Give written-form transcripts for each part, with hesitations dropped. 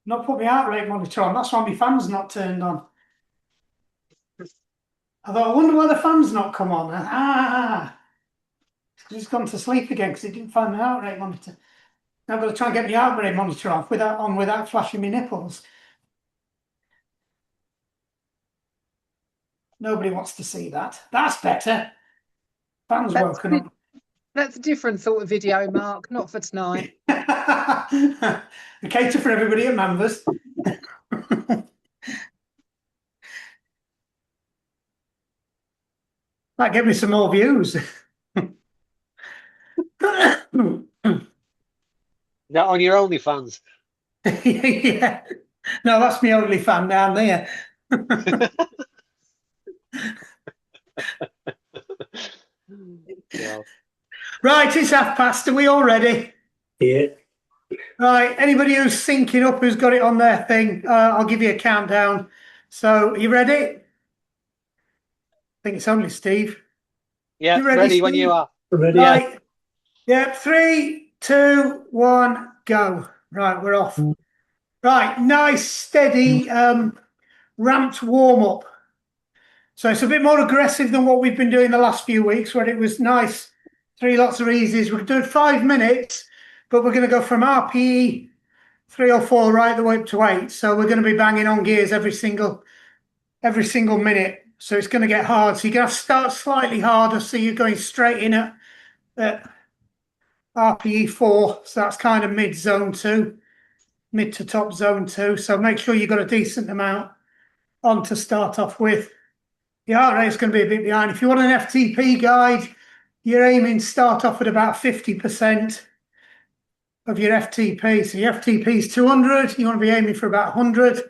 Not put my heart rate monitor on. That's why my fan's not turned on. I thought, I wonder why the fan's not come on. It's 'cause it's gone to sleep again because it didn't find my heart rate monitor. Now I've got to try and get my heart rate monitor off without flashing my nipples. Nobody wants to see that. That's better. Fan's That's woken up. that's a different sort of video, Mark. Not for tonight. The cater for everybody at Manvers. Might get me some more views. That on your OnlyFans. Yeah. No, that's my only fan down there. Yeah. Right, it's past. Are we all ready? Yeah. Right, anybody who's syncing up who's got it on their thing, I'll give you a countdown. So, are you ready? I think it's only Steve. Yeah, You ready, ready when Steve? you are. Ready? Right. Yep, 3, 2, 1, go. Right, we're off. Right, nice, steady, ramped warm up. So it's a bit more aggressive than what we've been doing the last few weeks, where it was nice, 3 lots of easies. We're doing 5 minutes, but we're going to go from RPE 3 or 4 right the way up to 8. So we're going to be banging on gears every single minute. So it's going to get hard. So you're going to start slightly harder. So you're going straight in at RPE 4. So that's kind of mid zone 2, mid to top zone 2. So make sure you've got a decent amount on to start off with. The heart rate is going to be a bit behind. If you want an FTP guide, you're aiming start off at about 50% of your FTP. So your FTP is 200. You want to be aiming for about 100.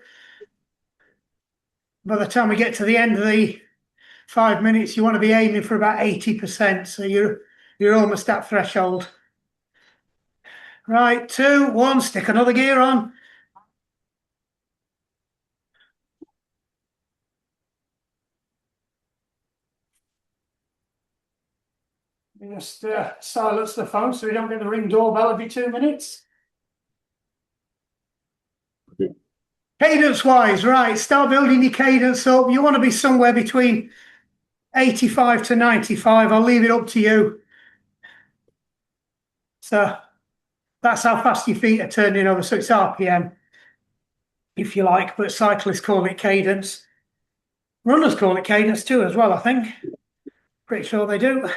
By the time we get to the end of the 5 minutes, you want to be aiming for about 80%. So you're almost at threshold. Right, 2, 1, stick another gear on. Just silence the phone so we don't get the ring doorbell every 2 minutes. Cadence wise, right, start building your cadence up. You want to be somewhere between 85 to 95. I'll leave it up to you. So that's how fast your feet are turning over. So it's RPM, if you like, but cyclists call it cadence. Runners call it cadence too, as well, I think. Pretty sure they do.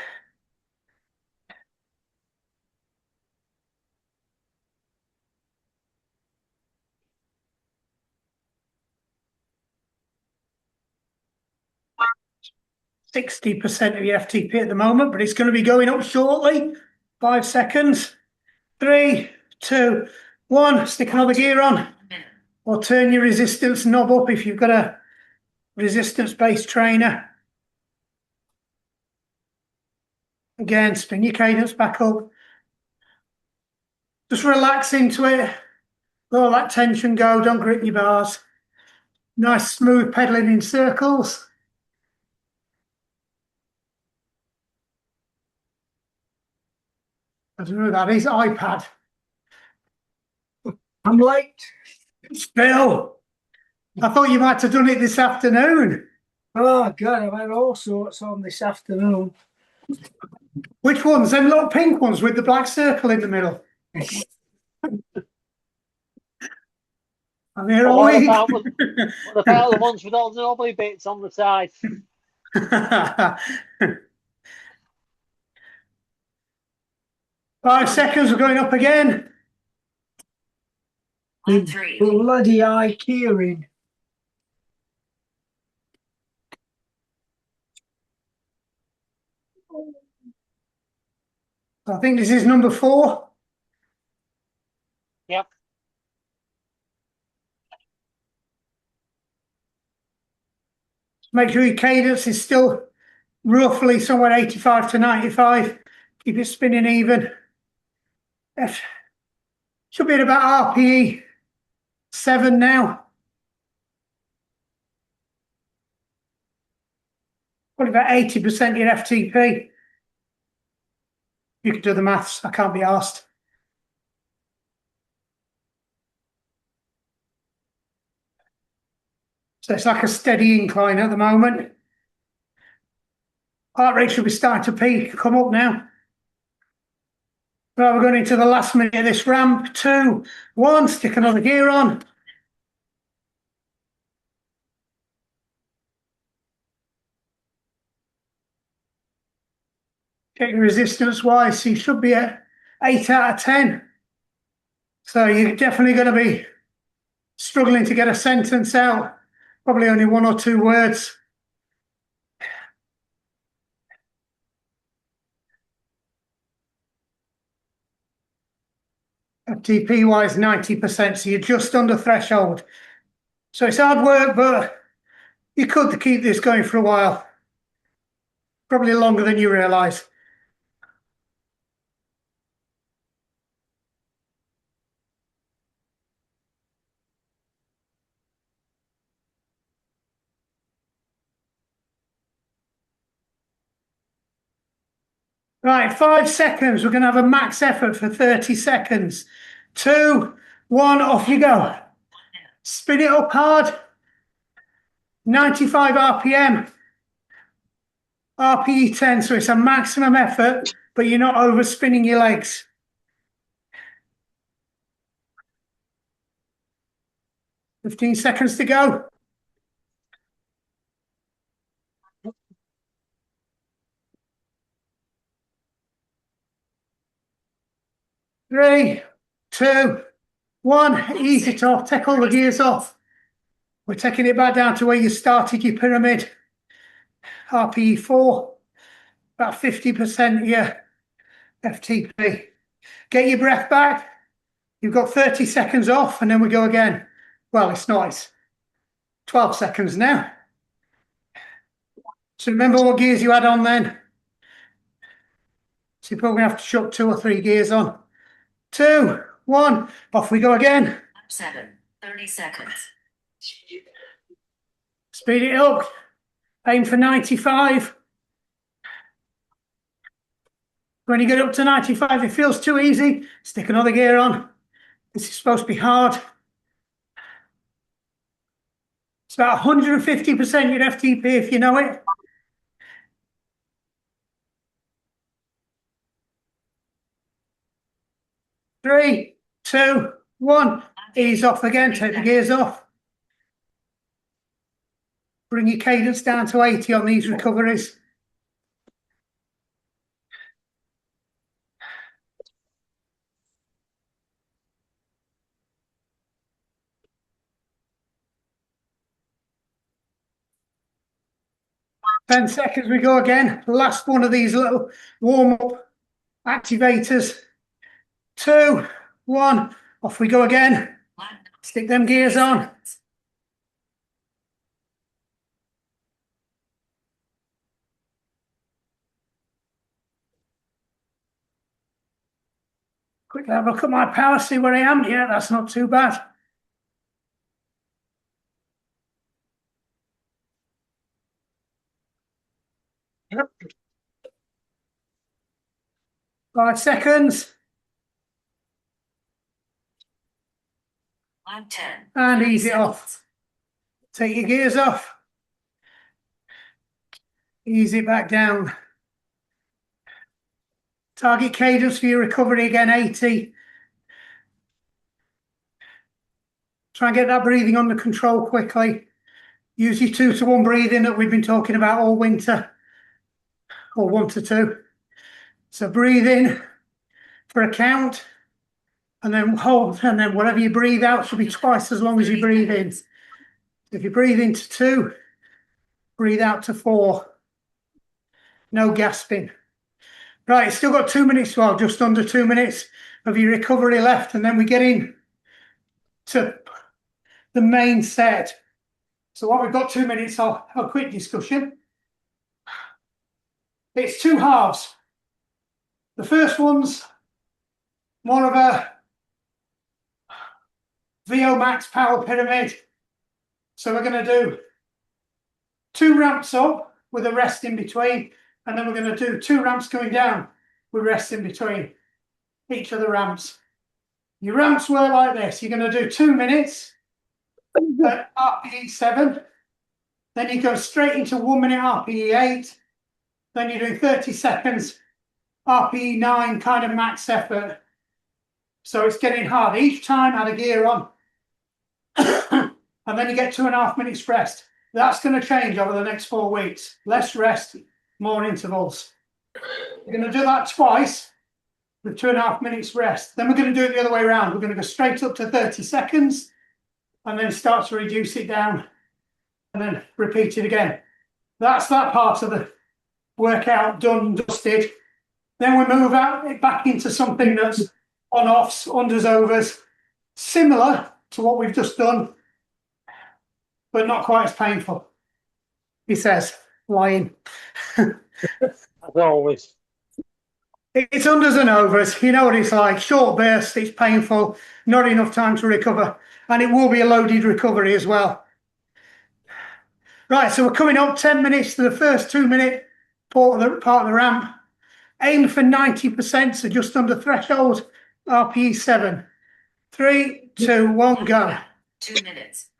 %60 of your FTP at the moment, but it's going to be going up shortly. 5 seconds. 3, 2, 1. Stick another gear on, or turn your resistance knob up if you've got a resistance-based trainer. Again, spin your cadence back up. Just relax into it. Let all that tension go. Don't grip your bars. Nice smooth pedaling in circles. I don't know who that is. iPad. I'm late. Still. I thought you might have done it this afternoon. Oh God, I've had all sorts on this afternoon. Which ones? Them little pink ones with the black circle in the middle. I'm here all What week. about the ones with all the knobbly bits on the side? 5 seconds, we're going up again. Bloody eye keyring. I think this is number 4. Yep. Make sure your cadence is still roughly somewhere 85 to 95. Keep it spinning even. Should be at about RPE 7 now. Probably about 80% of your FTP. You can do the maths. I can't be asked. So it's like a steady incline at the moment. Heart rate should be starting to peak, come up now. Right, we're going into the last minute of this ramp. 2, 1, stick another gear on. Check your resistance wise, so you should be at 8 out of 10. So you're definitely going to be struggling to get a sentence out, probably only 1 or 2 words. FTP wise 90%, so you're just under threshold. So it's hard work, but you could keep this going for a while, probably longer than you realise. Right, 5 seconds. We're going to have a max effort for 30 seconds. 2, 1, off you go. Spin it up hard. 95 RPM. RPE 10, so it's a maximum effort, but you're not overspinning your legs. 15 seconds to go. 3, 2, 1. Ease it off. Take all the gears off. We're taking it back down to where you started your pyramid. RPE 4. About 50% your FTP. Get your breath back. You've got 30 seconds off, and then we go again. Well, it's not. It's 12 seconds now. So remember what gears you had on then. So you're probably going to have to chuck 2 or 3 gears on. 2, 1, off we go again. 30 seconds. Speed it up. Aim for 95. When you get up to 95, it feels too easy, stick another gear on. This is supposed to be hard. It's about 150% your FTP if you know it. Three, 2, 1. Ease off again, take the gears off. Bring your cadence down to 80 on these recoveries. Ten seconds we go again. Last one of these little warm-up activators. 2, 1, off we go again. Stick them gears on. Quickly have a look at my power, see where I am. Yeah, that's not too bad. Yep. 5 seconds. 10. And ease it off. Take your gears off. Ease it back down. Target cadence for your recovery again, 80. Try and get that breathing under control quickly. Use your 2 to 1 breathing that we've been talking about all winter, or 1 to 2. So breathe in for a count, and then hold, and then whatever you breathe out should be twice as long as you breathe in. If you breathe into 2, breathe out to 4. No gasping. Right, still got 2 minutes, well, just under 2 minutes of your recovery left, and then we get in to the main set. So what we've got 2 minutes of a quick discussion. It's 2 halves. The first one's more of a VO max power pyramid. So we're going to do 2 ramps up with a rest in between, and then we're going to do 2 ramps going down with rest in between each of the ramps. Your ramps work like this. You're going to do 2 minutes at RPE 7. Then you go straight into 1 minute RPE 8. Then you're doing 30 seconds RPE 9, kind of max effort. So it's getting hard. Each time add a gear on. And then you get 2.5 minutes rest. That's going to change over the next 4 weeks. Less rest, more intervals. We're going to do that twice with 2.5 minutes rest. Then we're going to do it the other way around. We're going to go straight up to 30 seconds and then start to reduce it down and then repeat it again. That's that part of the workout done, dusted. Then we move out back into something that's on-offs, unders, overs, similar to what we've just done, but not quite as painful. He says, lying. As always. It's unders and overs. You know what it's like. Short burst, it's painful, not enough time to recover. And it will be a loaded recovery as well. Right, so we're coming up 10 minutes to the first 2-minute part of the ramp. Aim for 90%, so just under threshold, RPE 7. 3, 2, 1, go. 2 minutes.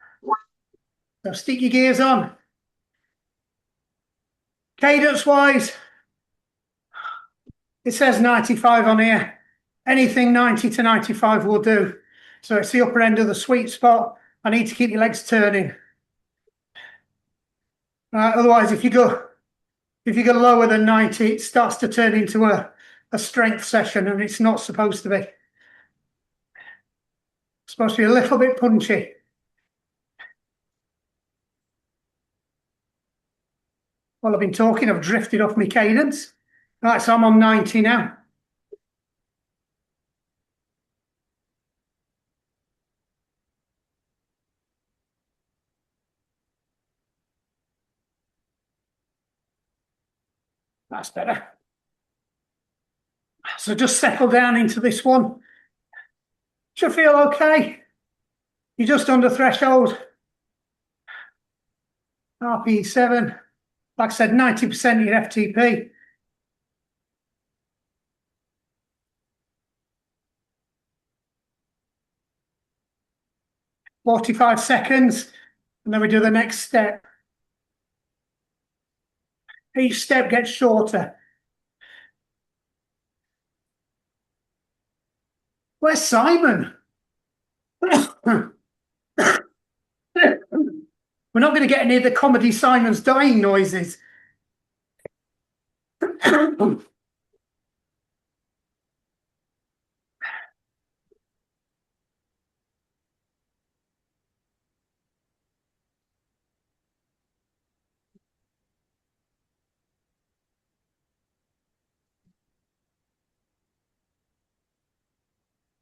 So stick your gears on. Cadence-wise, it says 95 on here. Anything 90 to 95 will do. So it's the upper end of the sweet spot. I need to keep your legs turning. Otherwise, if you go lower than 90, it starts to turn into a strength session, and it's not supposed to be. It's supposed to be a little bit punchy. Well, I've been talking, I've drifted off my cadence. Right, so I'm on 90 now. That's better. So just settle down into this one. Should feel okay. You're just under threshold. RPE 7. Like I said, 90% of your FTP. "45 seconds, and then we do the next step. Each step gets shorter. Where's Simon? We're not going to get any of the comedy Simon's dying noises.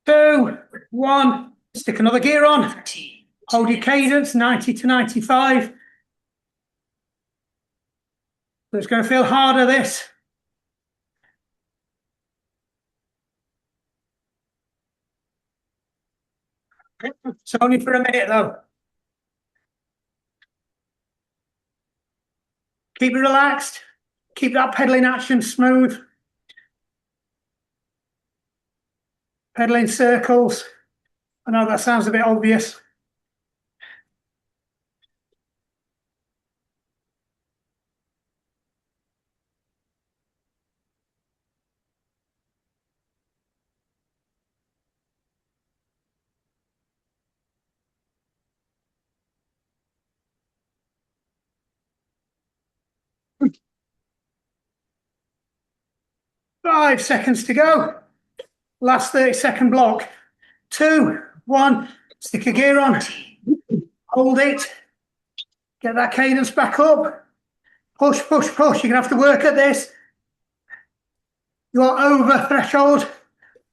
Two, one, stick another gear on. 13. Hold your cadence, 90 to 95. So it's going to feel harder, this. It's only for a minute, though. Keep it relaxed. Keep that pedaling action smooth. Pedaling circles. I know that sounds a bit obvious. Five seconds to go. Last 30-second block. 2, 1. Stick a gear on. Hold it. Get that cadence back up. Push, push, push. You're going to have to work at this. You're over threshold.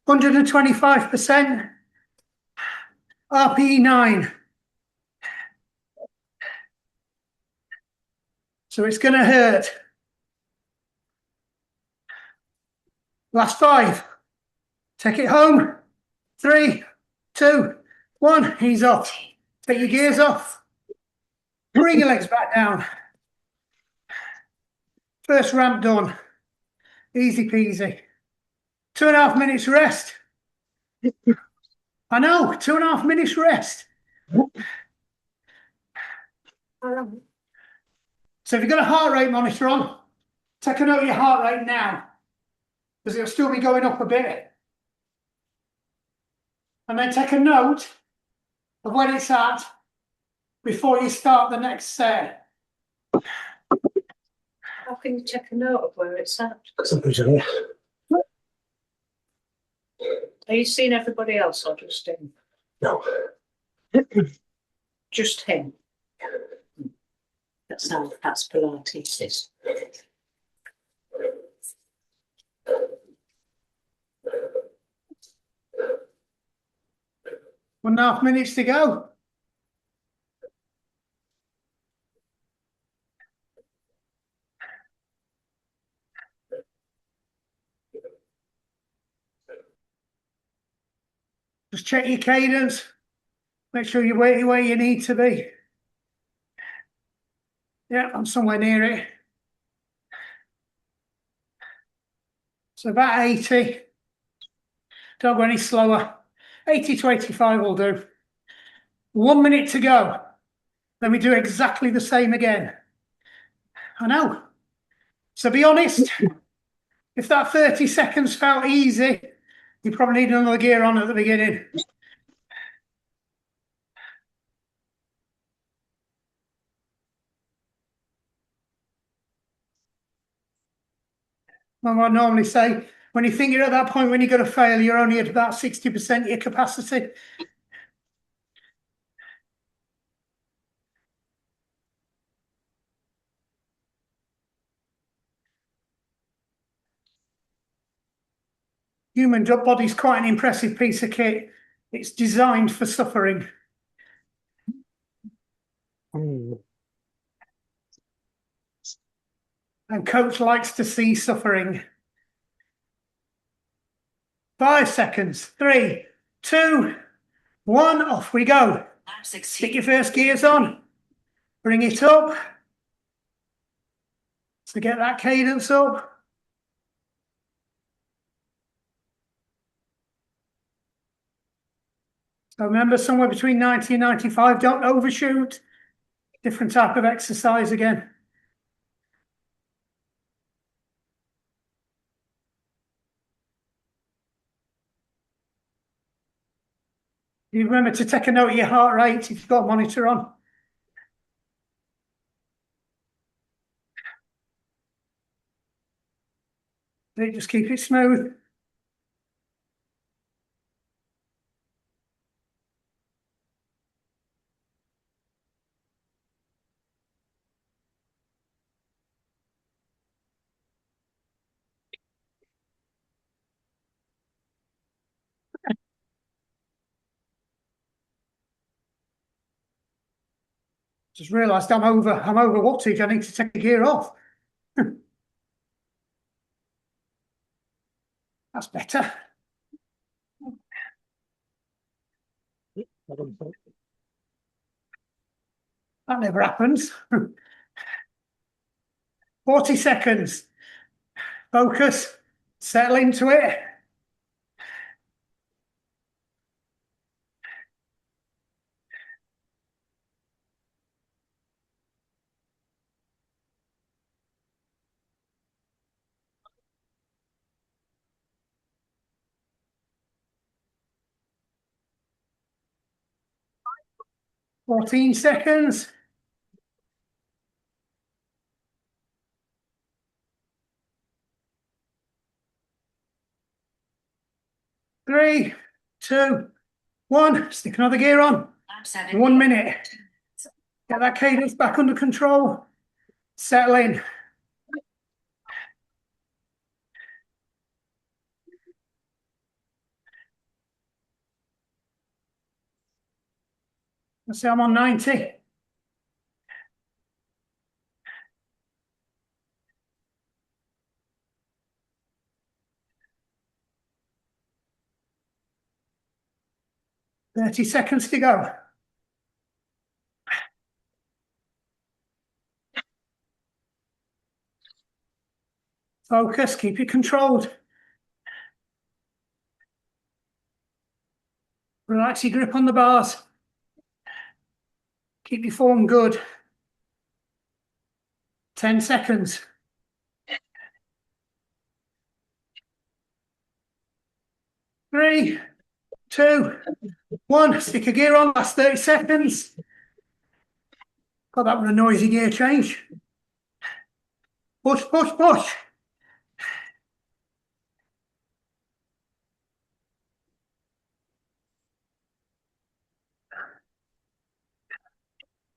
125%. RPE 9. So it's going to hurt. Last 5. Take it home. 3, 2, 1. Ease off. Take your gears off. Bring your legs back down. First ramp done. Easy peasy. 2.5 minutes rest. I know, 2.5 minutes rest. So if you've got a heart rate monitor on, take a note of your heart rate now, because it'll still be going up a bit. And then take a note of when it's at before you start the next set. How can you check a note of where it's at? Are you seeing everybody else or just him? No. Just him. That's Pilates. 1.5 minutes to go. Just check your cadence. Make sure you're where you need to be. Yeah, I'm somewhere near it. So about 80. Don't go any slower. 80 to 85 will do. 1 minute to go. Then we do exactly the same again. I know. So be honest. If that 30 seconds felt easy, you probably need another gear on at the beginning. I normally say, when you think you're at that point when you're going to fail, you're only at about 60% of your capacity. Human body's quite an impressive piece of kit. It's designed for suffering. And coach likes to see suffering. 5 seconds. 3, 2, 1. Off we go. Stick your first gears on. Bring it up. So get that cadence up. So remember, somewhere between 90 and 95. Don't overshoot. Different type of exercise again. You remember to take a note of your heart rate if you've got a monitor on. Just keep it smooth. Just realised I'm over wattage. I need to take the gear off. That's better. That never happens. 40 seconds. Focus. Settle into it. Fourteen seconds. 3, 2, 1. Stick another gear on. 1 minute. Get that cadence back under control. Settle in. Let's see, I'm on 90. Thirty seconds to go. Focus, keep it controlled. Relax your grip on the bars. Keep your form good. 10 seconds. 3, 2, 1. Stick a gear on, last 30 seconds. God, that was a noisy gear change. Push, push, push.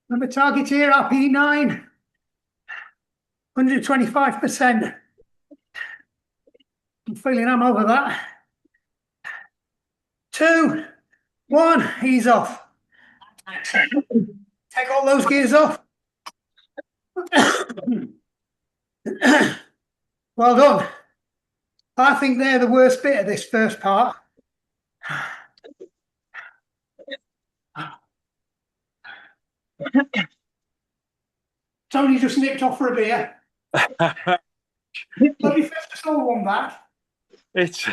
Remember target here, RP9. 125%. I'm feeling I'm over that. 2, 1, ease off. Take all those gears off. Well done. I think they're the worst bit of this first part. Tony just nipped off for a beer. Let me fetch the soul one back. It's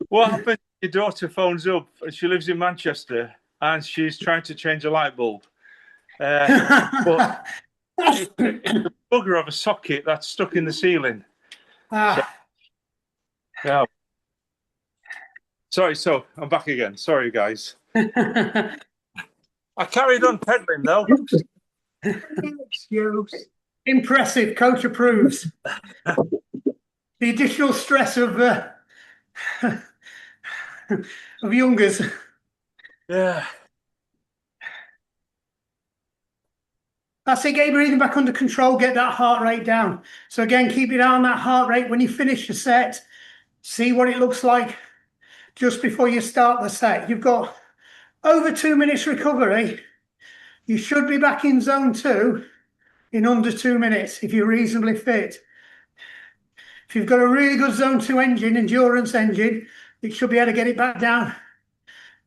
what happens. Your daughter phones up, and she lives in Manchester, and she's trying to change a light bulb. But it's a bugger of a socket that's stuck in the ceiling. Yeah. Sorry, so I'm back again. Sorry, guys. I carried on pedaling though. Impressive. Coach approves. The additional stress of youngers. Yeah. That's it. Get your breathing back under control. Get that heart rate down. So again, keep it on that heart rate when you finish the set. See what it looks like just before you start the set. You've got over 2 minutes recovery. You should be back in zone 2 in under 2 minutes if you're reasonably fit. If you've got a really good zone 2 engine, endurance engine, it should be able to get it back down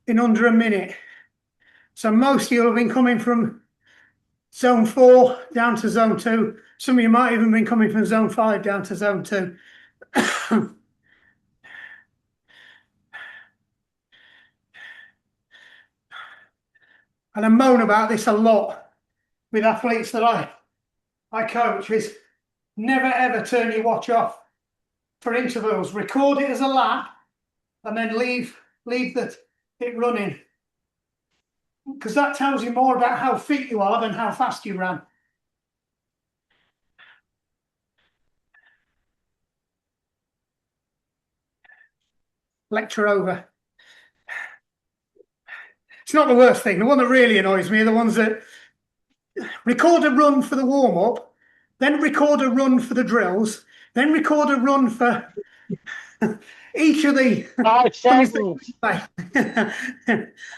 in under a minute. So most of you have been coming from zone 4 down to zone 2. Some of you might even been coming from zone 5 down to zone 2. And I moan about this a lot with athletes that I coach, is never ever turn your watch off for intervals. Record it as a lap and then leave it running, because that tells you more about how fit you are than how fast you ran. Lecture over. It's not the worst thing. The one that really annoys me are the ones that record a run for the warm-up, then record a run for the drills, then record a run for each of the 5 seconds.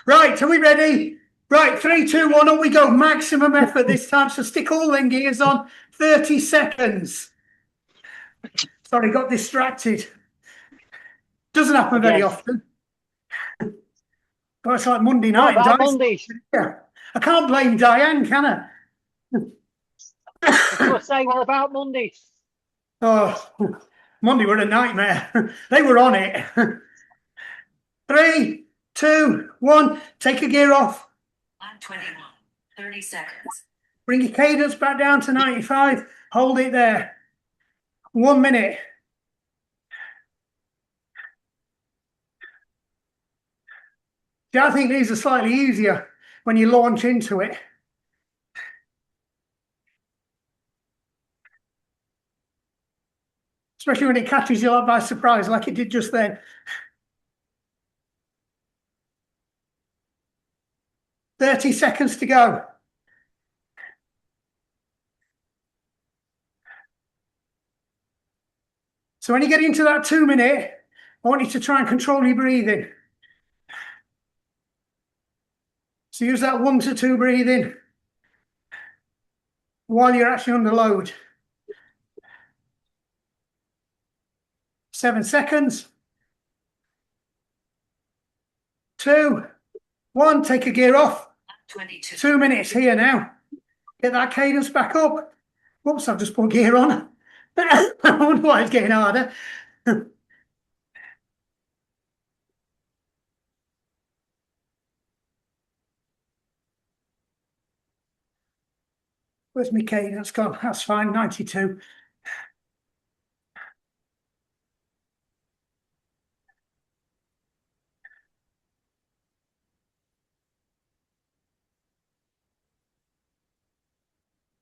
Right, are we ready? Right, 3, 2, 1, up we go. Maximum effort this time. So stick all them gears on. 30 seconds. Sorry, got distracted. Doesn't happen very often. But it's like Monday What night. about Mondays? Yeah. I can't blame Diane, can I? I was saying, what about Mondays? Oh, Monday were a nightmare. They were on it. 3, 2, 1. Take a gear off. 121. 30 seconds. Bring your cadence back down to 95. Hold it there. 1 minute. See, I think these are slightly easier when you launch into it. Especially when it catches you by surprise like it did just then. 30 seconds to go. So when you get into that 2 minute, I want you to try and control your breathing. So use that 1 to 2 breathing while you're actually under load. 7 seconds. 2, 1. Take a gear off. 22. 2 minutes here now. Get that cadence back up. Whoops, I've just put gear on. I wonder why it's getting harder. Where's my cadence gone? That's fine, 92.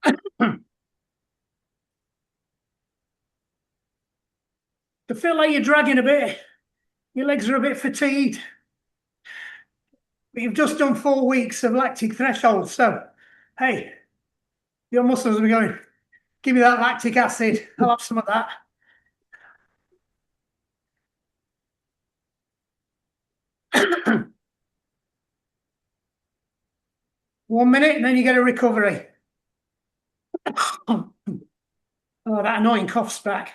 I feel like you're dragging a bit. Your legs are a bit fatigued. But you've just done 4 weeks of lactic threshold. So, hey, your muscles are going, give me that lactic acid. I'll have some of that. One minute and then you get a recovery. Oh, that annoying cough's back.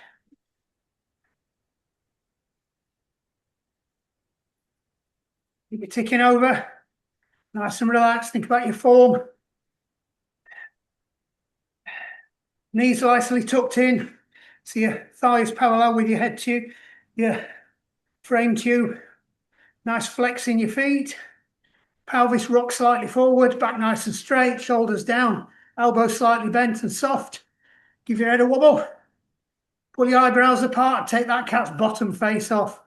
Keep it ticking over. Nice and relaxed. Think about your form. Knees nicely tucked in. So your thighs parallel with your head tube, your frame tube. Nice flex in your feet. Pelvis rock slightly forward, back nice and straight, shoulders down, elbows slightly bent and soft. Give your head a wobble. Pull your eyebrows apart, take that cat's bottom face off.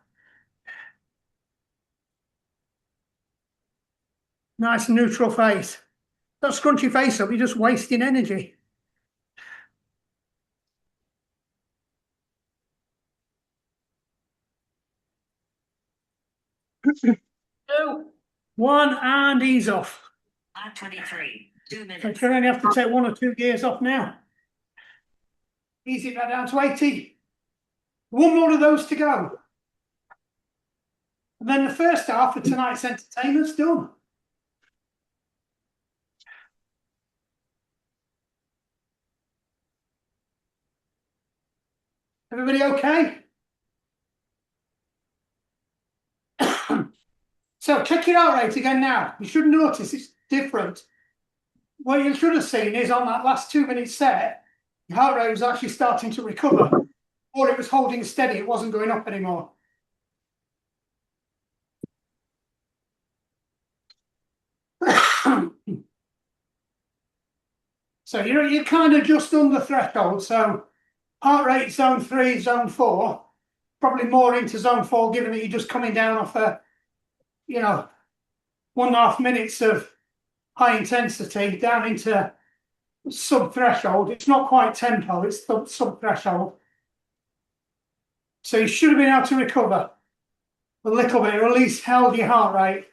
Nice neutral face. Don't scrunch your face up, you're just wasting energy. Two, one, and ease off. Lap 23, 2 minutes. So you only have to take 1 or 2 gears off now. Ease it back down to 80. One more of those to go. And then the first half of tonight's entertainment's done. Everybody okay? So check your heart rate again now. You should notice it's different. What you should have seen is on that last 2-minute set, your heart rate was actually starting to recover, or it was holding steady, it wasn't going up anymore. So you're kind of just under threshold. So heart rate zone 3, zone 4, probably more into zone 4, given that you're just coming down off a, 1.5 minutes of high intensity down into sub-threshold. It's not quite tempo, it's sub-threshold. So you should have been able to recover a little bit, or at least held your heart rate.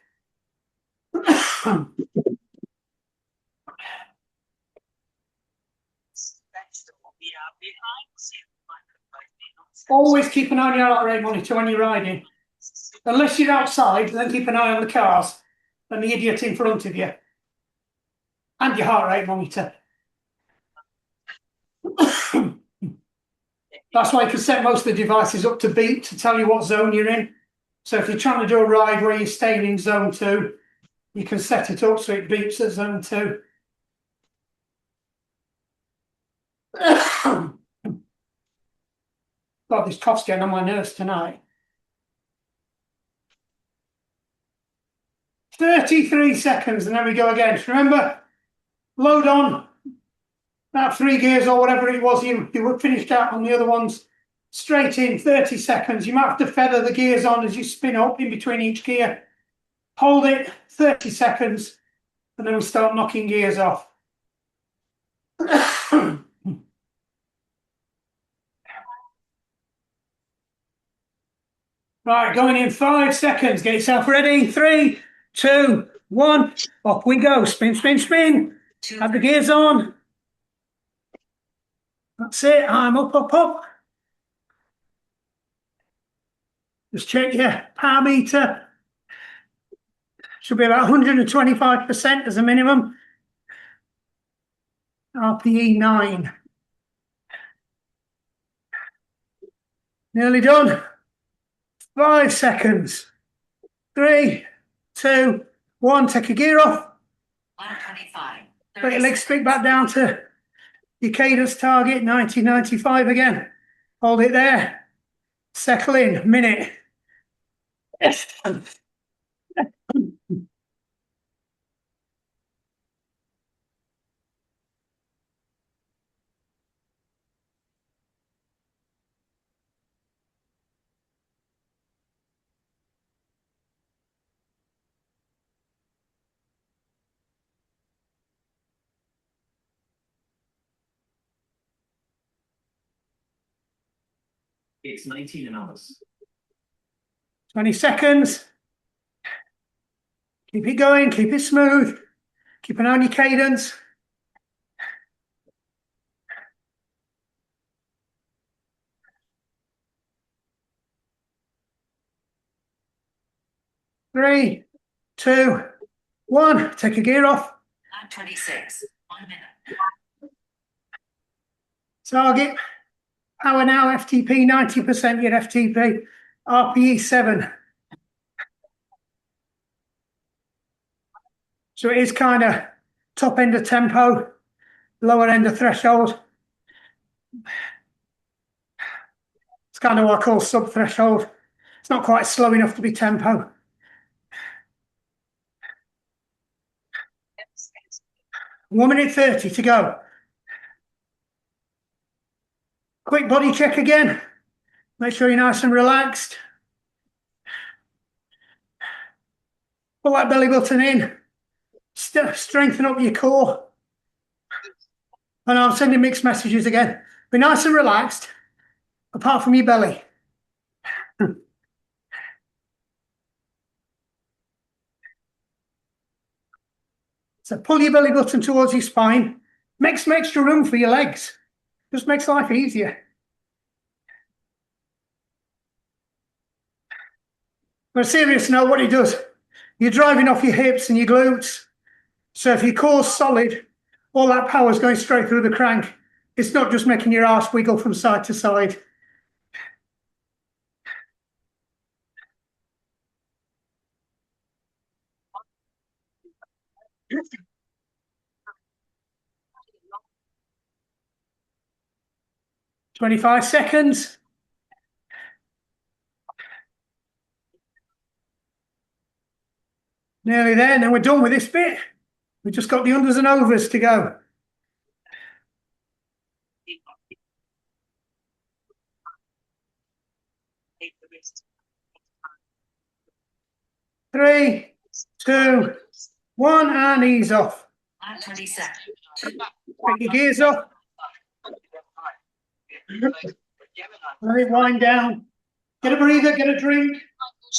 Always keep an eye on your heart rate monitor when you're riding. Unless you're outside, then keep an eye on the cars and the idiot in front of you. And your heart rate monitor. That's why you can set most of the devices up to beep to tell you what zone you're in. So if you're trying to do a ride where you're staying in zone 2, you can set it up so it beeps at zone 2. God, this cough's getting on my nerves tonight. 33 seconds, and then we go again. Remember, load on about 3 gears or whatever it was you were finished out on the other ones. Straight in, 30 seconds. You might have to feather the gears on as you spin up in between each gear. Hold it, 30 seconds, and then we start knocking gears off. Right, going in 5 seconds. Get yourself ready. 3, 2, 1. Up we go. Spin, spin, spin. Have the gears on. That's it. I'm up, up, up. Just check your power meter. Should be about 125% as a minimum. RPE 9. Nearly done. 5 seconds. 3, 2, 1. Take a gear off. 125. Let your legs stick back down to your cadence target, 90, 95 again. Hold it there. Settle in. Minute. It's 19 hours. 20 seconds. Keep it going, keep it smooth. Keep an eye on your cadence. Three, two, one. Take a gear off. Lap 26. 1 minute. Target. Power now, FTP 90% your FTP. RPE 7. So it is kind of top end of tempo, lower end of threshold. It's kind of what I call sub-threshold. It's not quite slow enough to be tempo. One minute 30 to go. Quick body check again. Make sure you're nice and relaxed. Pull that belly button in. Strengthen up your core. And I'm sending mixed messages again. Be nice and relaxed, apart from your belly. So pull your belly button towards your spine. Make some extra room for your legs. Just makes life easier. On a serious note, what it does, you're driving off your hips and your glutes. So if your core's solid, all that power's going straight through the crank. It's not just making your arse wiggle from side to side. "25 seconds. Nearly there, and then we're done with this bit. We've just got the unders and overs to go. Three, two, one, and ease off. Lap 27. Take your gears off. Let it wind down. Get a breather, get a drink. I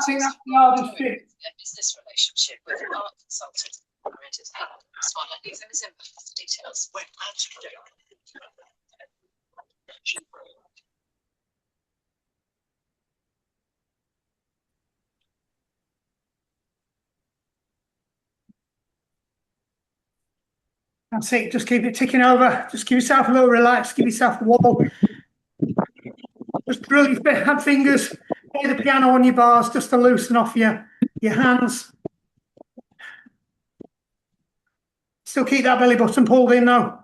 think that's the hardest bit. Business relationship with an art consultant. Spotlight needs them as input for details. We're glad to do. That's it. Just keep it ticking over. Just give yourself a little relax. Give yourself a wall. Just drill your hand fingers. Play the piano on your bars just to loosen off your hands. Still keep that belly button pulled in though.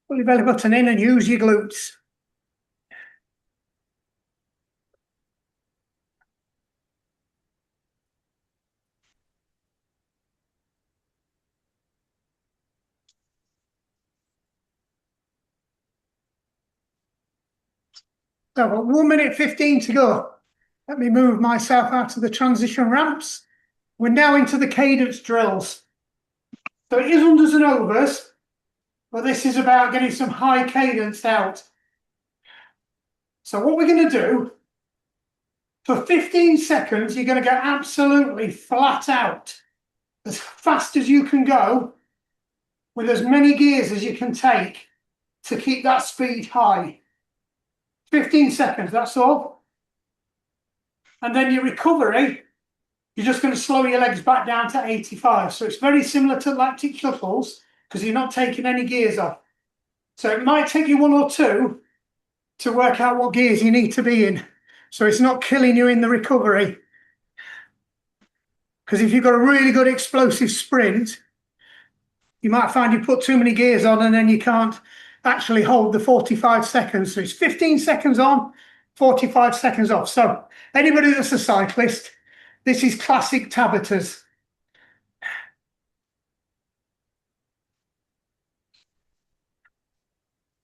Pull your belly button in and use your glutes. So I've got 1 minute 15 to go. Let me move myself out of the transition ramps. We're now into the cadence drills. So it is unders and overs, but this is about getting some high cadence out. So what we're going to do, for 15 seconds, you're going to go absolutely flat out, as fast as you can go, with as many gears as you can take to keep that speed high. 15 seconds, that's all. And then your recovery, you're just going to slow your legs back down to 85. So it's very similar to lactic shuffles because you're not taking any gears off. So it might take you 1 or 2 to work out what gears you need to be in. So it's not killing you in the recovery. Because if you've got a really good explosive sprint, you might find you put too many gears on and then you can't actually hold the 45 seconds. So it's 15 seconds on, 45 seconds off. So anybody that's a cyclist, this is classic Tabatas.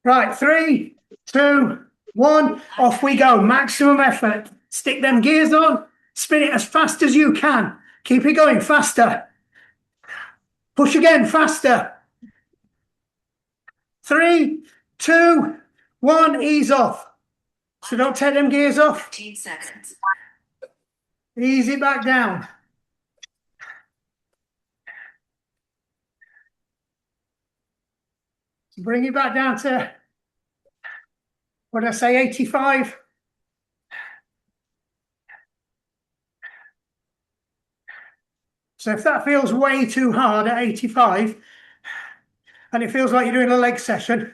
Right, 3, 2, 1, off we go. Maximum effort. Stick them gears on, spin it as fast as you can. Keep it going faster. Push again, faster. 3, 2, 1, ease off. So don't take them gears off. 15 seconds. Ease it back down. Bring it back down to, what did I say, 85? So if that feels way too hard at 85, and it feels like you're doing a leg session,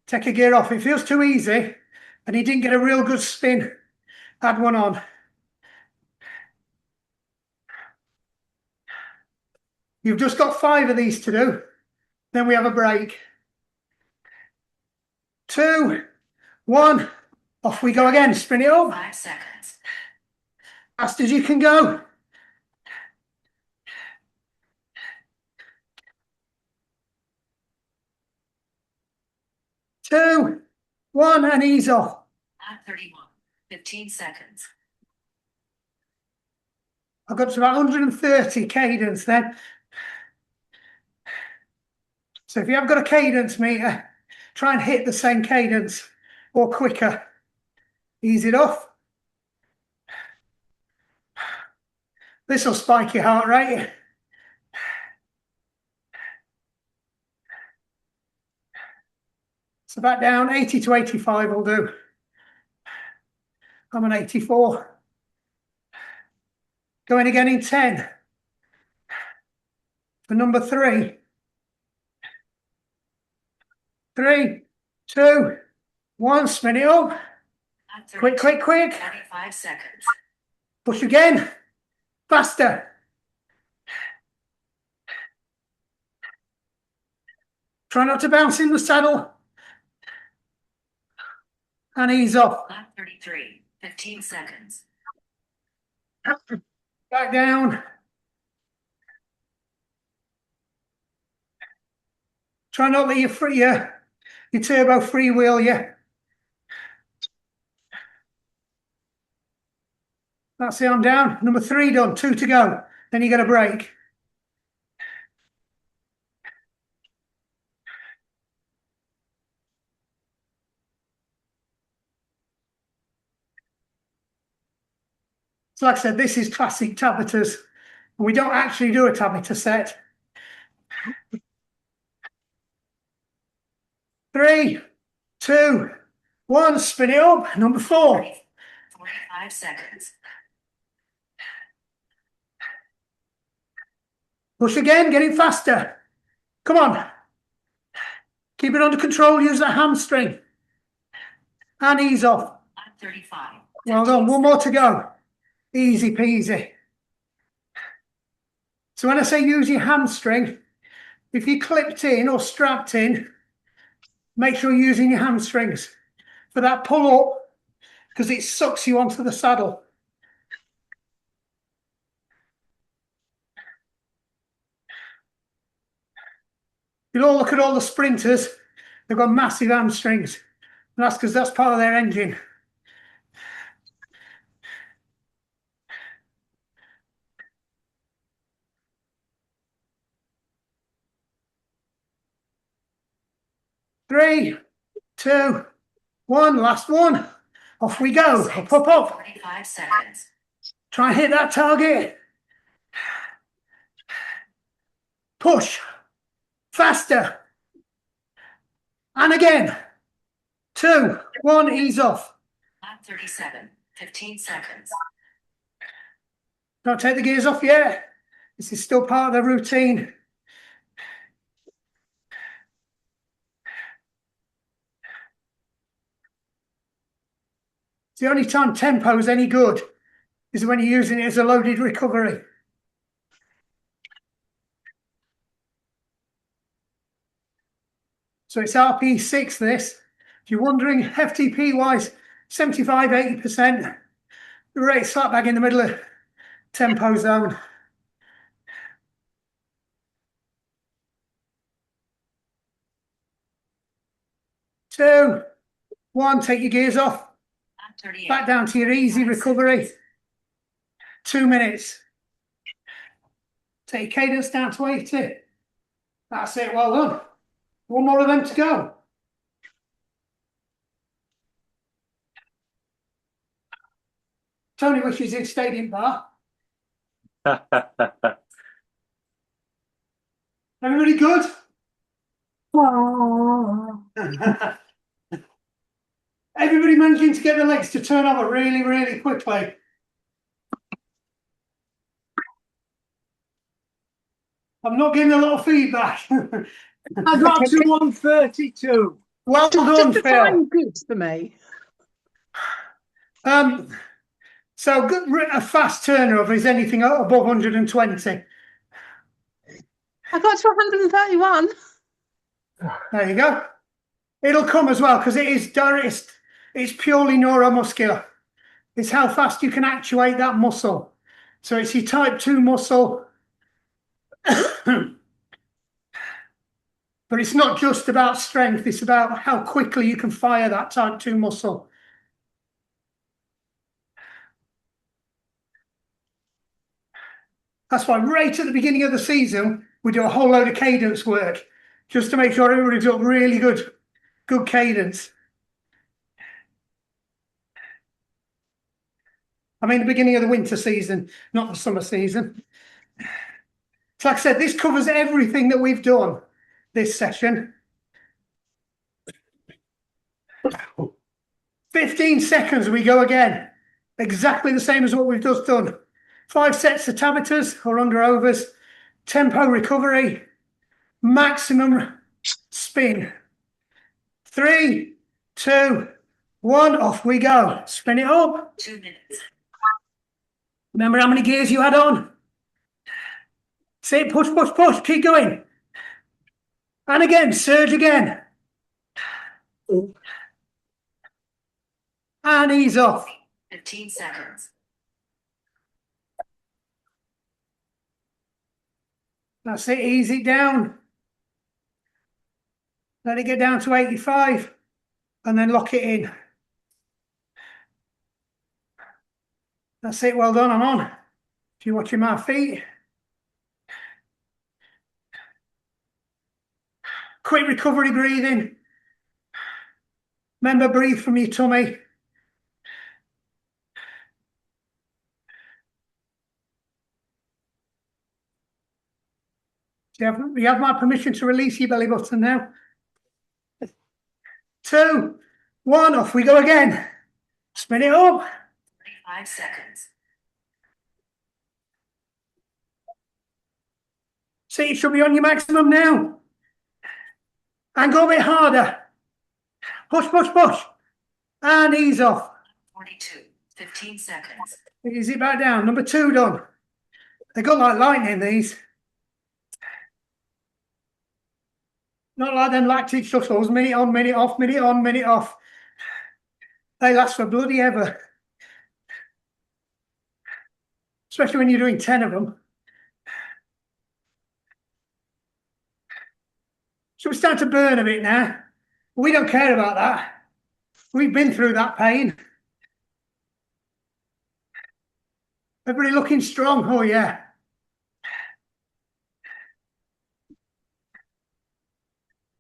take a gear off. If it feels too easy, and you didn't get a real good spin, add one on. You've just got 5 of these to do. Then we have a break. 2, 1, off we go again. Spin it up. 5 seconds. Fast as you can go. 2, 1, and ease off. Lap 31. 15 seconds. I've got to about 130 cadence then. So if you have got a cadence meter, try and hit the same cadence or quicker. Ease it off. This will spike your heart rate. So back down, 80 to 85 will do. I'm on 84. Going again in 10. For number 3. 3, 2, 1, spin it up. Lap 32. Quick, quick, quick. 25 seconds. Push again. Faster. Try not to bounce in the saddle. And ease off. Lap 33. 15 seconds. Back down. Try not to let your turbo freewheel you. That's it, I'm down. Number 3 done, 2 to go. Then you get a break. So like I said, this is classic Tabatas. We don't actually do a Tabata set. 3, 2, 1, spin it up. Number 4. 45 seconds. Push again, get it faster. Come on. Keep it under control, use that hamstring. And ease off. Lap 35. Well done, 1 more to go. Easy peasy. So when I say use your hamstring, if you're clipped in or strapped in, make sure you're using your hamstrings for that pull up, because it sucks you onto the saddle. You'll all look at all the sprinters, they've got massive hamstrings. And that's because that's part of their engine. Three, 2, 1, last one. Off we go. Up, up, up. 45 seconds. Try and hit that target. Push. Faster. And again. 2, 1, ease off. Lap 37. 15 seconds. Don't take the gears off yet. This is still part of the routine. The only time tempo is any good is when you're using it as a loaded recovery. So it's RP6 this. If you're wondering, FTP wise, 75, 80%. The rate slap bang in the middle of tempo zone. Two, 1, take your gears off. Lap 38. Back down to your easy recovery. 2 minutes. Take your cadence down to 80. That's it, well done. One more of them to go. Tony wishes he'd stayed in bar. Everybody good? Everybody managing to get the legs to turn over really, really quickly. I'm not getting a lot of feedback. I got to 132. Well done, Just a Phil. time good for me. So a fast turnover is anything above 120. I got to 131. There you go. It'll come as well because it is direct. It's purely neuromuscular. It's how fast you can actuate that muscle. So it's your type 2 muscle. But it's not just about strength. It's about how quickly you can fire that type 2 muscle. That's why right at the beginning of the season, we do a whole load of cadence work just to make sure everybody's got really good cadence. I mean, the beginning of the winter season, not the summer season. So like I said, this covers everything that we've done this session. 15 seconds, we go again. Exactly the same as what we've just done. 5 sets of Tabatas or under overs, tempo recovery, maximum spin. 3, 2, 1, off we go. Spin it up. 2 minutes. Remember how many gears you had on? Say push, push, push, keep going. And again, surge again. And ease off. 15 seconds. That's it, ease it down. Let it get down to 85 and then lock it in. That's it, well done, I'm on. If you're watching my feet. Quick recovery breathing. Remember, breathe from your tummy. You have my permission to release your belly button now. 2, 1, off we go again. Spin it up. 25 seconds. See, you should be on your maximum now. And go a bit harder. Push, push, push. And ease off. 42. 15 seconds. Ease it back down. Number 2 done. They go like lightning, these. Not like them lactic shuttles. Minute on, minute off, minute on, minute off. They last for bloody ever. Especially when you're doing 10 of them. So we start to burn a bit now. We don't care about that. We've been through that pain. Everybody looking strong. Oh, yeah.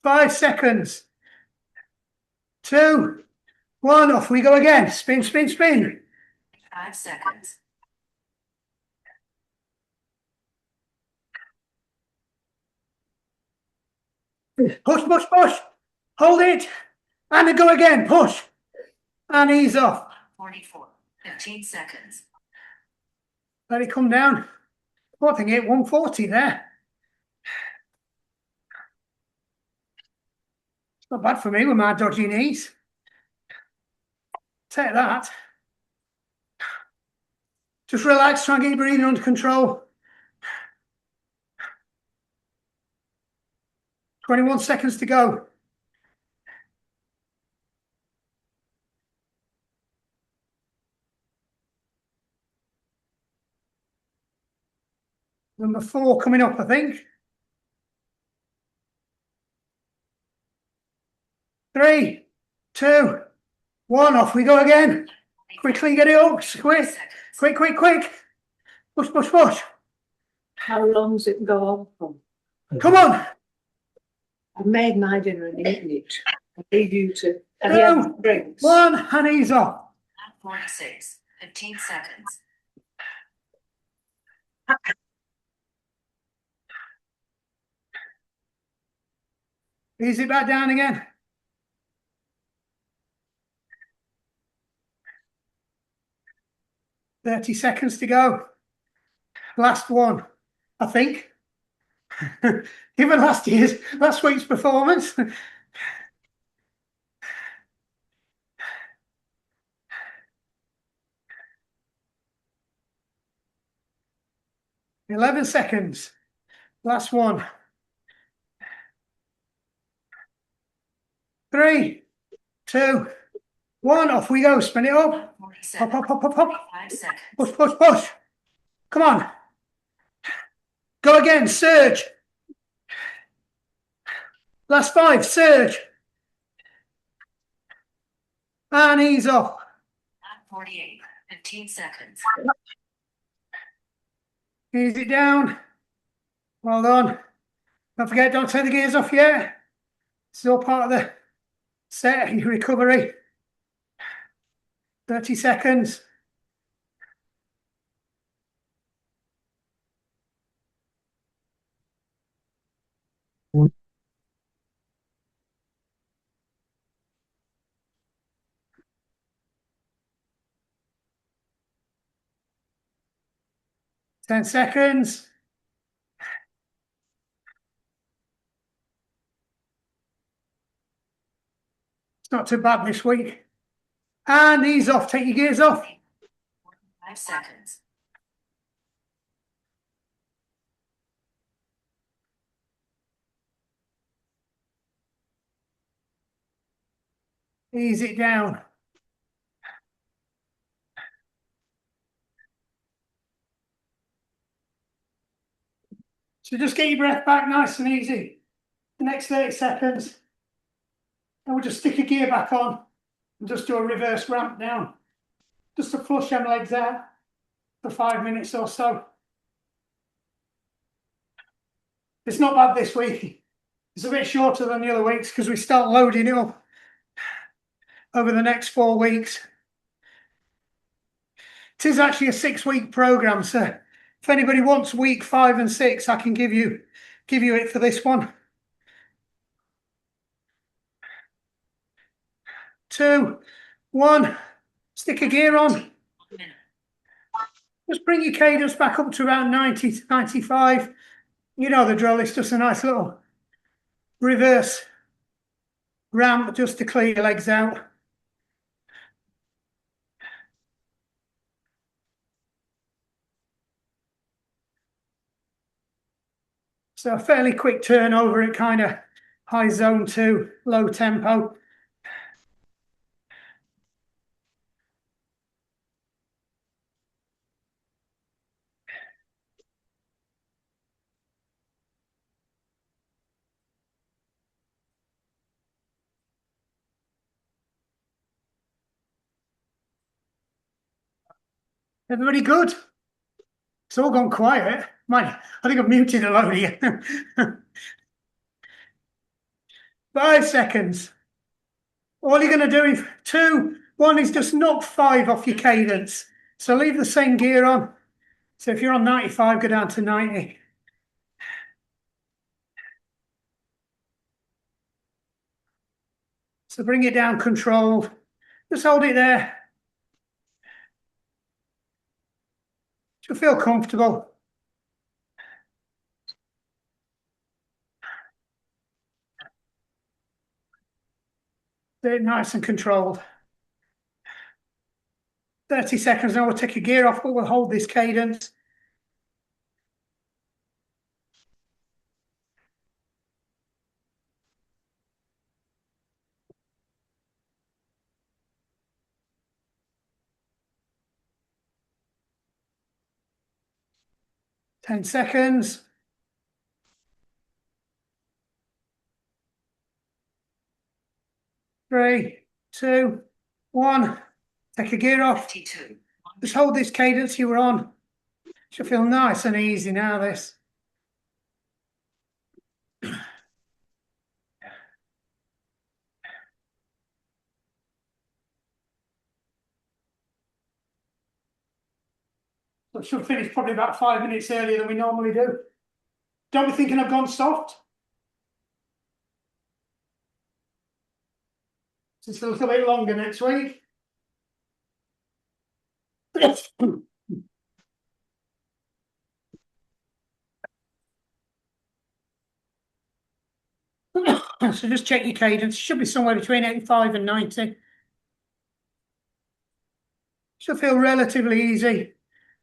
Five seconds. 2, 1, off we go again. Spin, spin, spin. 5 seconds. Push, push, push. Hold it. And then go again. Push. And ease off. 44. 15 seconds. Let it come down. I think hit 140 there. It's not bad for me with my dodgy knees. Take that. Just relax, try and get your breathing under control. 21 seconds to go. Number 4 coming up, I think. 3, 2, 1, off we go again. Quickly get it up. Quick, quick, quick, quick. Push, push, push. How long does it go on for? Come on. I've made my dinner and eaten it. I leave you to have your Two, drinks. one, and he's off. 46, 15 seconds. Ease it back down again. "30 seconds to go. Last one, I think. Given last week's performance. 11 seconds. Last one. 3, 2, 1. Off we go. Spin it up. Hop, 47, hop, hop, hop, hop. 5 seconds. Push, push, push. Come on. Go again. Surge. Last 5. Surge. And ease off. 48, 15 seconds. Ease it down. Well done. Don't forget, don't take the gears off yet. It's all part of the set, your recovery. 30 seconds. Ten seconds. It's not too bad this week. And ease off. Take your gears off. 5 seconds. Ease it down. So just get your breath back nice and easy. The next 30 seconds. And we'll just stick a gear back on and just do a reverse ramp down. Just to flush them legs out for 5 minutes or so. It's not bad this week. It's a bit shorter than the other weeks because we start loading it up over the next 4 weeks. It is actually a 6-week program, so if anybody wants week 5 and 6, I can give you it for this one. 2, 1. Stick a gear on. Just bring your cadence back up to around 90 to 95. You know the drill. It's just a nice little reverse ramp just to clear your legs out. So a fairly quick turnover at kind of high zone 2, low tempo. Everybody good? It's all gone quiet. I think I've muted a load of you. 5 seconds. All you're going to do is 2, 1 is just knock 5 off your cadence. So leave the same gear on. So if you're on 95, go down to 90. So bring it down controlled. Just hold it there. You'll feel comfortable. Do it nice and controlled. 30 seconds, now we'll take your gear off, but we'll hold this cadence. Ten seconds. 3, 2, 1. Take your gear off. 52. Just hold this cadence you were on. Should feel nice and easy now, this. I should finish probably about 5 minutes earlier than we normally do. Don't be thinking I've gone soft. It's a little bit longer next week. So just check your cadence. Should be somewhere between 85 and 90. Should feel relatively easy.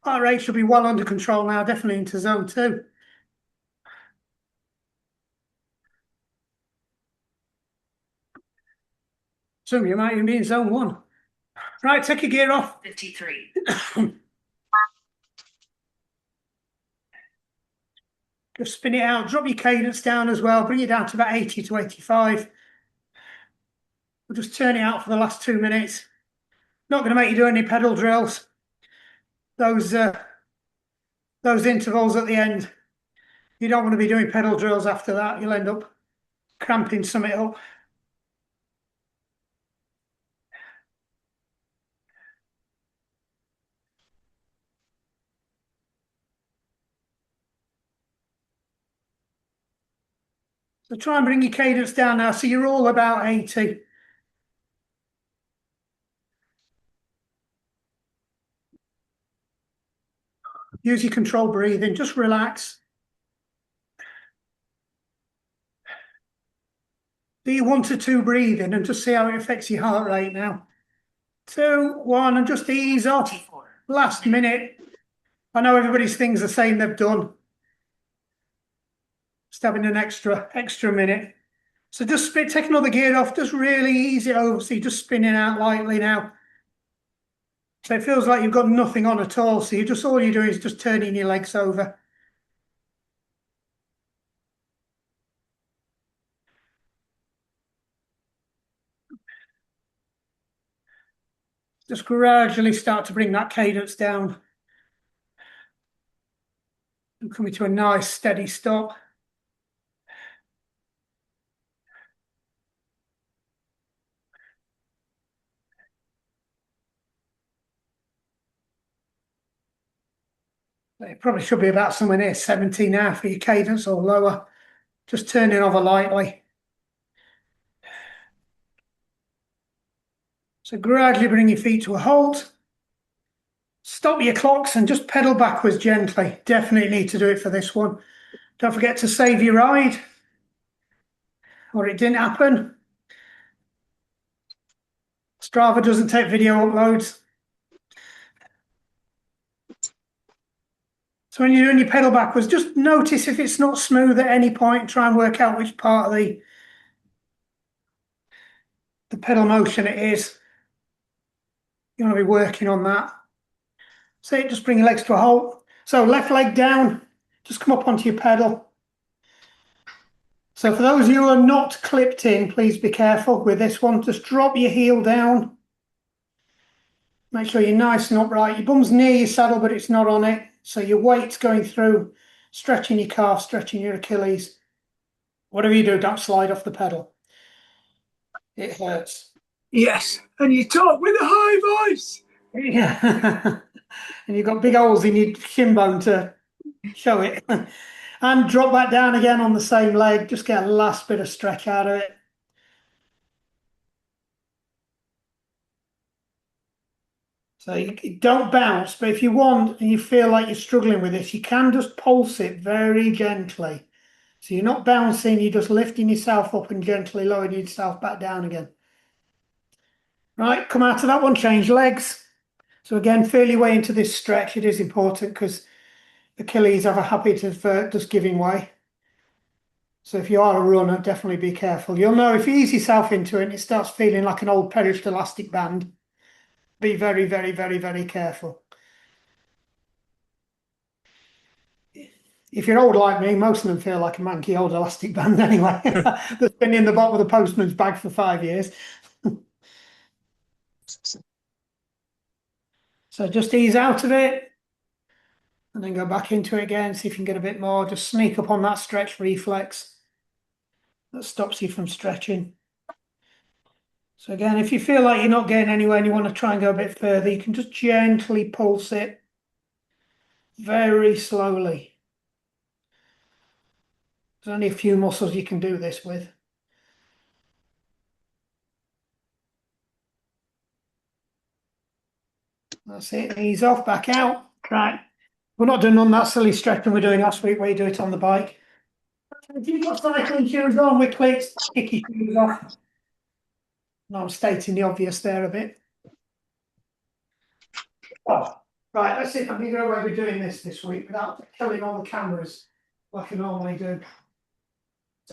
Heart rate should be well under control now, definitely into zone 2. Some of you might even be in zone 1. Right, take your gear off. 53. Just spin it out. Drop your cadence down as well. Bring it down to about 80 to 85. We'll just turn it out for the last 2 minutes. Not going to make you do any pedal drills. Those intervals at the end, you don't want to be doing pedal drills after that. You'll end up cramping something up. So try and bring your cadence down now. So you're all about 80. Use your controlled breathing. Just relax. Do your 1 to 2 breathing and just see how it affects your heart rate now. 2, 1, and just ease off. 54. Last minute. I know everybody's things are saying they've done. Just having an extra minute. So just take another gear off. Just really ease it over. So you're just spinning out lightly now. So it feels like you've got nothing on at all. So all you're doing is just turning your legs over. Just gradually start to bring that cadence down. And coming to a nice steady stop. It probably should be about somewhere near 70 now for your cadence or lower. Just turning over lightly. So gradually bring your feet to a halt. Stop your clocks and just pedal backwards gently. Definitely need to do it for this one. Don't forget to save your ride, or it didn't happen. Strava doesn't take video uploads. So when you're doing your pedal backwards, just notice if it's not smooth at any point. Try and work out which part of the pedal motion it is. You want to be working on that. So just bring your legs to a halt. So left leg down, just come up onto your pedal. So for those of you who are not clipped in, please be careful with this one. Just drop your heel down. Make sure you're nice and upright. Your bum's near your saddle, but it's not on it. So your weight's going through, stretching your calf, stretching your Achilles. Whatever you do, don't slide off the pedal. It hurts. Yes, and you talk with a high voice. Yeah. And you've got big holes in your shin bone to show it. And drop that down again on the same leg. Just get a last bit of stretch out of it. So you don't bounce, but if you want and you feel like you're struggling with this, you can just pulse it very gently. So you're not bouncing, you're just lifting yourself up and gently lowering yourself back down again. Right, come out of that one, change legs. So again, feel your way into this stretch. It is important because Achilles have a habit of just giving way. So if you are a runner, definitely be careful. You'll know if you ease yourself into it and it starts feeling like an old perished elastic band, be very, very, very, very careful. If you're old like me, most of them feel like a manky old elastic band anyway. That's been in the bottom of the postman's bag for 5 years. So just ease out of it and then go back into it again. See if you can get a bit more. Just sneak up on that stretch reflex that stops you from stretching. So again, if you feel like you're not getting anywhere and you want to try and go a bit further, you can just gently pulse it. very slowly. There's only a few muscles you can do this with. That's it. Ease off, back out. Right. We're not doing none of that silly stretching we're doing last week where you do it on the bike. If you've got cycling shoes on with cleats, kick your shoes off. No, I'm stating the obvious there a bit. Oh, right, let's see if I can figure out where we're doing this week without killing all the cameras like I normally do.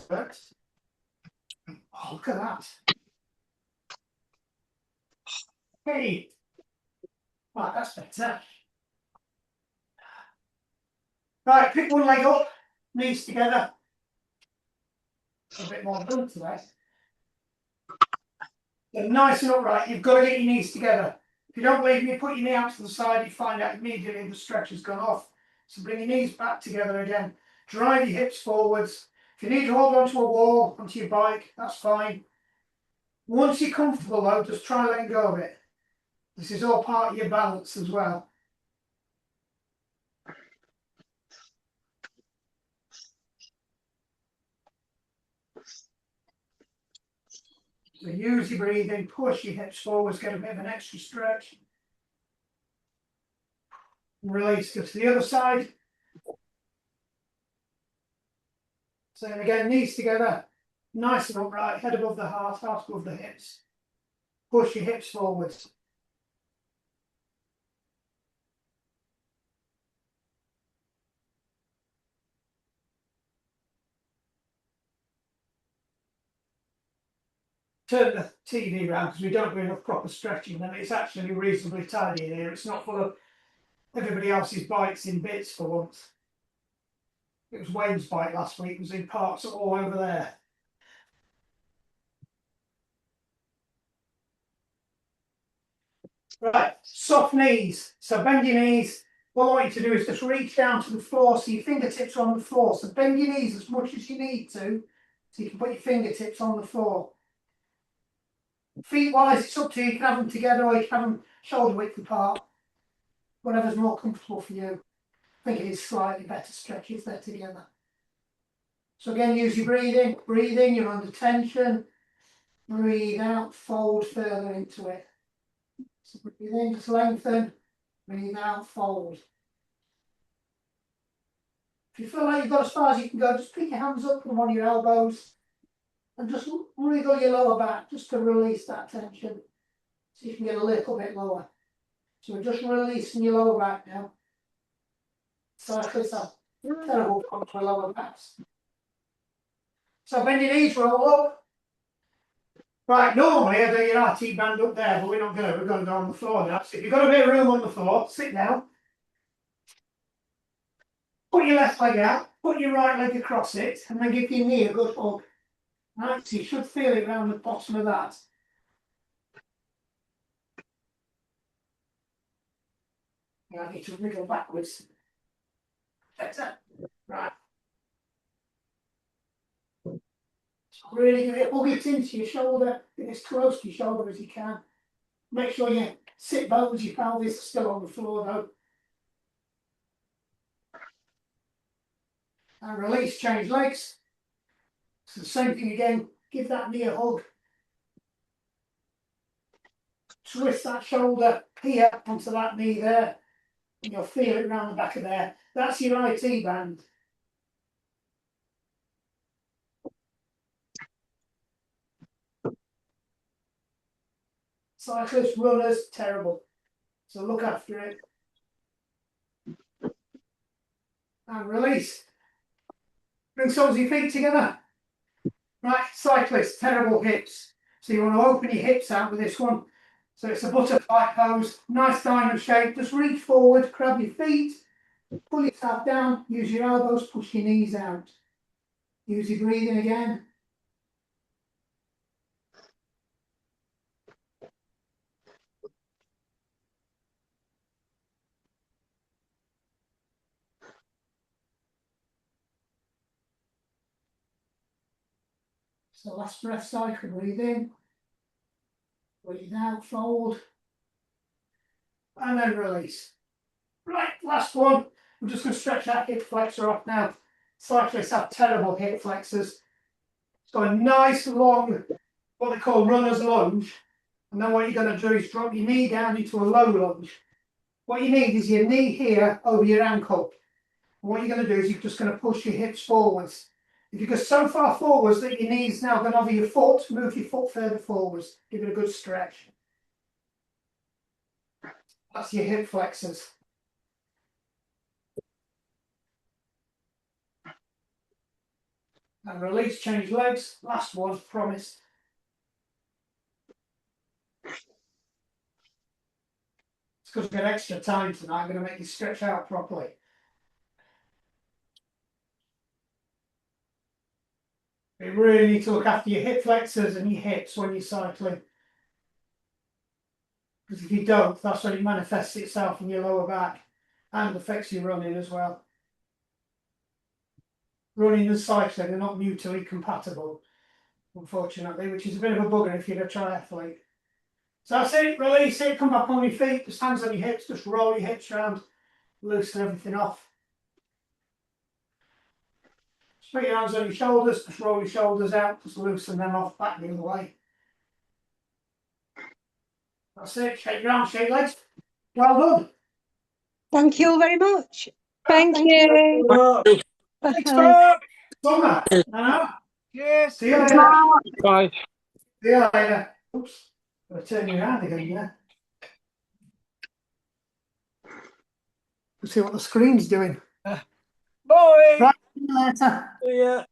Oh, look at that. Hey. Right, that's better. Right, pick one leg up, knees together. A bit more done today. So nice and upright, you've got to get your knees together. If you don't believe me, put your knee out to the side, you find out immediately the stretch has gone off. So bring your knees back together again. Drive your hips forwards. If you need to hold onto a wall, onto your bike, that's fine. Once you're comfortable though, just try and let go of it. This is all part of your balance as well. So use your breathing, push your hips forwards, get a bit of an extra stretch. Release, go to the other side. So again, knees together, nice and upright, head above the heart above the hips. Push your hips forwards. Turn the TV around because we don't do enough proper stretching, and it's actually reasonably tidy in here. It's not full of everybody else's bikes in bits for once. It was Wayne's bike last week, it was in parts all over there. Right, soft knees. So bend your knees. What I want you to do is just reach down to the floor so your fingertips are on the floor. So bend your knees as much as you need to, so you can put your fingertips on the floor. Feet wise, it's up to you. You can have them together or you can have them shoulder width apart. Whatever's more comfortable for you. I think it is slightly better stretch if they're together. So again, use your breathing. Breathe in, you're under tension. Breathe out, fold further into it. So breathe in, just lengthen. Breathe out, fold. If you feel like you've got as far as you can go, just pick your hands up from one of your elbows and just wriggle your lower back just to release that tension. So you can get a little bit lower. So we're just releasing your lower back now. So it's a terrible problem for lower backs. So bend your knees, roll up. Right, normally I do your RT band up there, but we're not going to. We're going to go on the floor now. So if you've got a bit of room on the floor, sit down. Put your left leg out, put your right leg across it, and then give your knee a good hug. Right, so you should feel it around the bottom of that. You need to wriggle backwards. Better. Right. Really hug it into your shoulder, get as close to your shoulder as you can. Make sure your sit bones, your pelvis are still on the floor though. And release, change legs. So the same thing again, give that knee a hug. Twist that shoulder here onto that knee there. And you'll feel it around the back of there. That's your IT band. Cyclists, runners, terrible. So look after it. And release. Bring soles of your feet together. Right, cyclists, terrible hips. So you want to open your hips out with this one. So it's a butterfly pose, nice diamond shape. Just reach forward, grab your feet, pull yourself down, use your elbows, push your knees out. Use your breathing again. So last breath cycle, breathe in, breathe out, fold, and then release. Right, last one. I'm just going to stretch that hip flexor off now. Cyclists have terrible hip flexors. So a nice long, what they call runner's lunge. And then what you're going to do is drop your knee down into a low lunge. What you need is your knee here over your ankle. And what you're going to do is you're just going to push your hips forwards. If you go so far forwards that your knee's now going over your foot, move your foot further forwards. Give it a good stretch. That's your hip flexors. And release, change legs. Last one, promise. It's because we've got extra time tonight. I'm going to make you stretch out properly. You really need to look after your hip flexors and your hips when you're cycling. Because if you don't, that's when it manifests itself in your lower back and affects your running as well. Running and cycling are not mutually compatible, unfortunately, which is a bit of a bugger if you're a triathlete. So that's it, release it, come back on your feet, just hands on your hips, just roll your hips around, loosen everything off. Just put your hands on your shoulders, just roll your shoulders out, just loosen them off, back the other way. That's it, shake your arms, shake your legs. Well done. Thank you very much. Thank you. Thanks, Mark. Summer. Yes. See you later. Bye. See you later. Oops. Gotta turn you around again there. Let's see what the screen's doing. Bye. Right, see you later. See ya.